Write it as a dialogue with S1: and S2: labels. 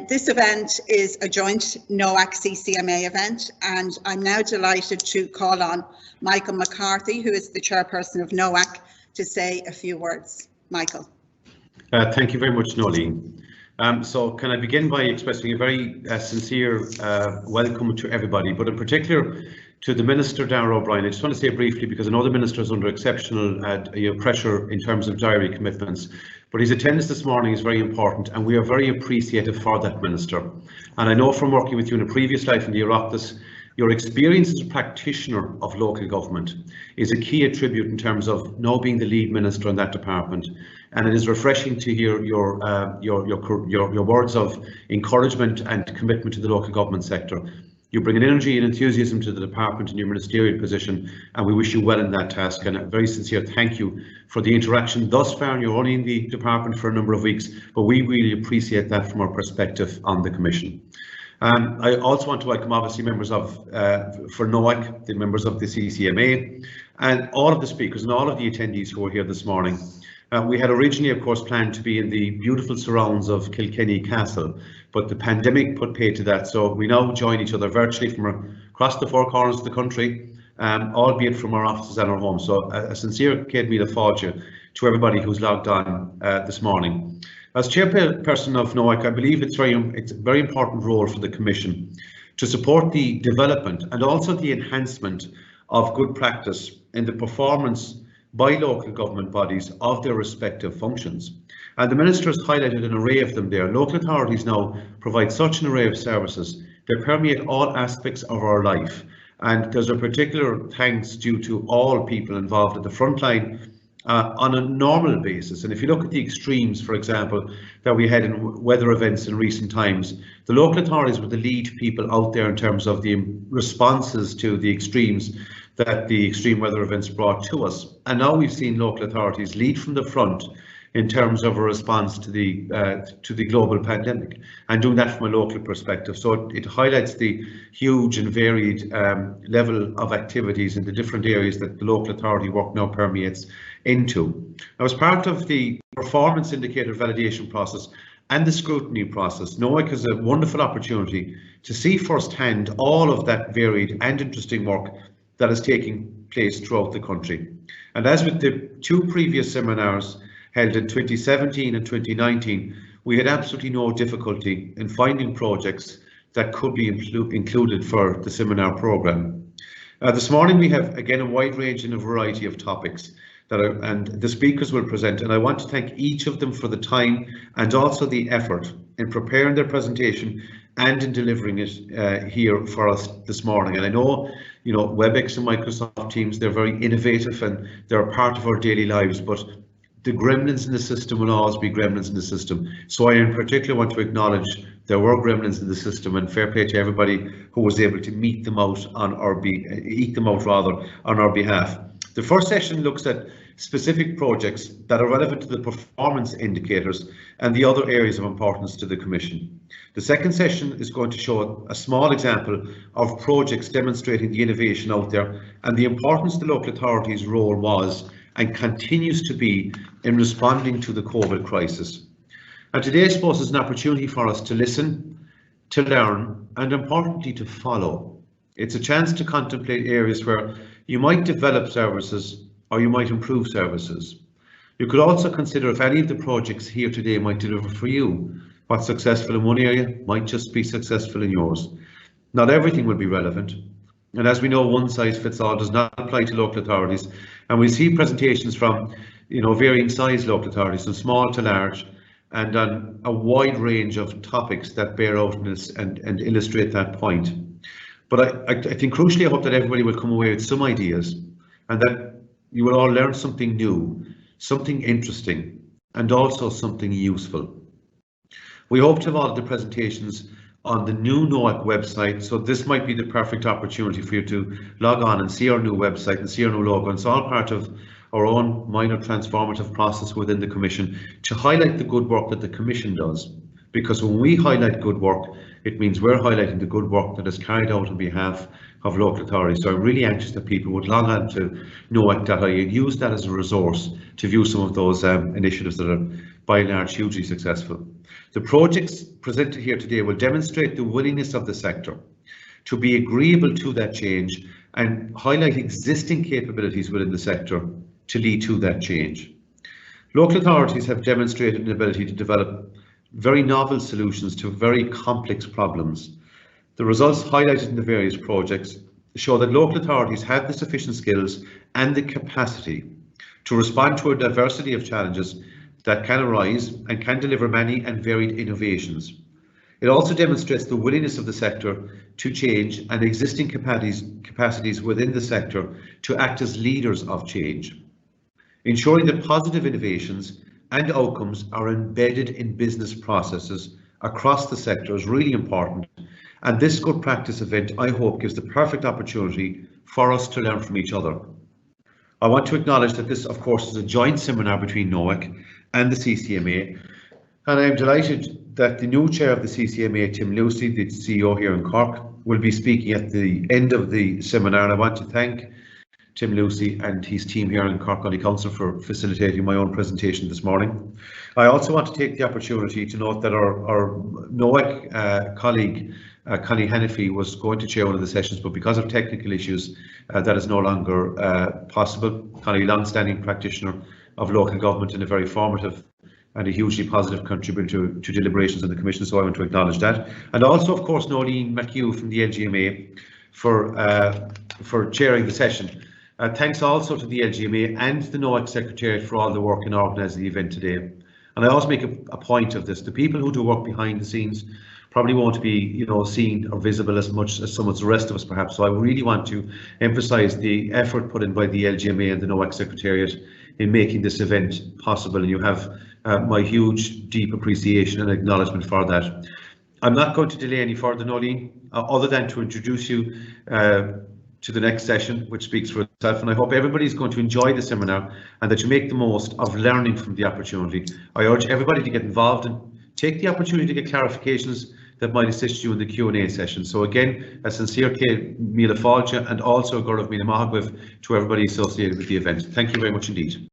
S1: This event is a joint NOAC CCMA event, and I'm now delighted to call on Michael Mc Carthy, who is the chairperson of NOAC, to say a few words. Michael.
S2: Thank you very much, Nolene. So can I begin by expressing a very sincere welcome to everybody, but in particular to the Minister, Darragh O'Brien. I just want to say briefly, because I know the Minister is under exceptional pressure in terms of diary commitments, but his attendance this morning is very important, and we are very appreciative for that, Minister. And I know from working with you in a previous life in the Oireachtas, your experience as a practitioner of local government is a key attribute in terms of now being the lead minister in that department. And it is refreshing to hear your words of encouragement and commitment to the local government sector. You bring an energy and enthusiasm to the department in your ministerial position, and we wish you well in that task. And a very sincere thank you for the interaction thus far. And you're only in the department for a number of weeks, but we really appreciate that from our perspective on the Commission. I also want to welcome obviously members of for NOAC, the members of the CCMA, and all of the speakers and all of the attendees who are here this morning. We had originally, of course, planned to be in the beautiful surrounds of Kilkenny Castle, but the pandemic put paid to that, so we now join each other virtually from across the four corners of the country, albeit from our offices and our homes. So a sincere Céad Míle Fáilte to everybody who's logged on this morning. As chairperson of NOAC, I believe it's a very important role for the Commission to support the development and also the enhancement of good practice in the performance by local government bodies of their respective functions. And the Minister has highlighted an array of them there. Local authorities now provide such an array of services that permeate all aspects of our life. And there's a particular thanks due to all people involved at the front line on a normal basis. And if you look at the extremes, for example, that we had in weather events in recent times, the local authorities were the lead people out there in terms of the responses to the extremes that the extreme weather events brought to us. And now we've seen local authorities lead from the front in terms of a response to the global pandemic, and doing that from a local perspective. So it highlights the huge and varied level of activities in the different areas that the local authority work now permeates into. Now, as part of the performance indicator validation process and the scrutiny process, NOAC has a wonderful opportunity to see firsthand all of that varied and interesting work that is taking place throughout the country. And as with the two previous seminars held in 2017 and 2019, we had absolutely no difficulty in finding projects that could be included for the seminar programme. This morning we have again a wide range and a variety of topics and the speakers will present, and I want to thank each of them for the time and also the effort in preparing their presentation and in delivering it here for us this morning. And I know, WebEx and Microsoft Teams, they're very innovative and they're a part of our daily lives, but the gremlins in the system will always be gremlins in the system. So I in particular want to acknowledge there were gremlins in the system, and fair play to everybody who was able to eat them out on our behalf. The first session looks at specific projects that are relevant to the performance indicators and the other areas of importance to the Commission. The second session is going to show a small example of projects demonstrating the innovation out there and the importance the local authorities' role was and continues to be in responding to the COVID crisis. And today, I suppose, is an opportunity for us to listen, to learn, and importantly, to follow. It's a chance to contemplate areas where you might develop services or you might improve services. You could also consider if any of the projects here today might deliver for you. What's successful in one area might just be successful in yours. Not everything will be relevant. And as we know, one size fits all does not apply to local authorities. And we see presentations from varying size local authorities, from small to large, and on a wide range of topics that bear out in this and illustrate that point. But I think crucially, I hope that everybody will come away with some ideas and that you will all learn something new, something interesting, and also something useful. We hope to have all of the presentations on the new NOAC website, so this might be the perfect opportunity for you to log on and see our new website and see our new logo. And it's all part of our own minor transformative process within the Commission to highlight the good work that the Commission does. Because when we highlight good work, it means we're highlighting the good work that is carried out on behalf of local authorities. So I'm really anxious that people would log on to NOAC.ie and use that as a resource to view some of those initiatives that are by and large hugely successful. The projects presented here today will demonstrate the willingness of the sector to be agreeable to that change and highlight existing capabilities within the sector to lead to that change. Local authorities have demonstrated an ability to develop very novel solutions to very complex problems. The results highlighted in the various projects show that local authorities have the sufficient skills and the capacity to respond to a diversity of challenges that can arise and can deliver many and varied innovations. It also demonstrates the willingness of the sector to change and existing capacities within the sector to act as leaders of change. Ensuring that positive innovations and outcomes are embedded in business processes across the sector is really important, and this good practice event, I hope, gives the perfect opportunity for us to learn from each other. I want to acknowledge that this, of course, is a joint seminar between NOAC and the CCMA, and I am delighted that the new chair of the CCMA, Tim Lucy, the CEO here in Cork, will be speaking at the end of the seminar, and I want to thank Tim Lucy and his team here in Cork County Council for facilitating my own presentation this morning. I also want to take the opportunity to note that our NOAC colleague, Connie Hennefy, was going to chair one of the sessions, but because of technical issues, that is no longer possible. Connie, long-standing practitioner of local government and a very formative and a hugely positive contributor to deliberations in the Commission, so I want to acknowledge that. And also, of course, Nolene McHugh from the LGMA for chairing the session. Thanks also to the LGMA and the NOAC Secretariat for all the work in organising the event today. And I also make a point of this: the people who do work behind the scenes probably won't be, seen or visible as much as some of the rest of us, perhaps. So I really want to emphasise the effort put in by the LGMA and the NOAC Secretariat in making this event possible, and you have my huge, deep appreciation and acknowledgement for that. I'm not going to delay any further, Nolene, other than to introduce you to the next session, which speaks for itself, and I hope everybody is going to enjoy the seminar and that you make the most of learning from the opportunity. I urge everybody to get involved and take the opportunity to get clarifications that might assist you in the Q&A session. So again, a sincere Míle Fáilte and also a Gurv Míle Maithagh to everybody associated with the event. Thank you very much indeed.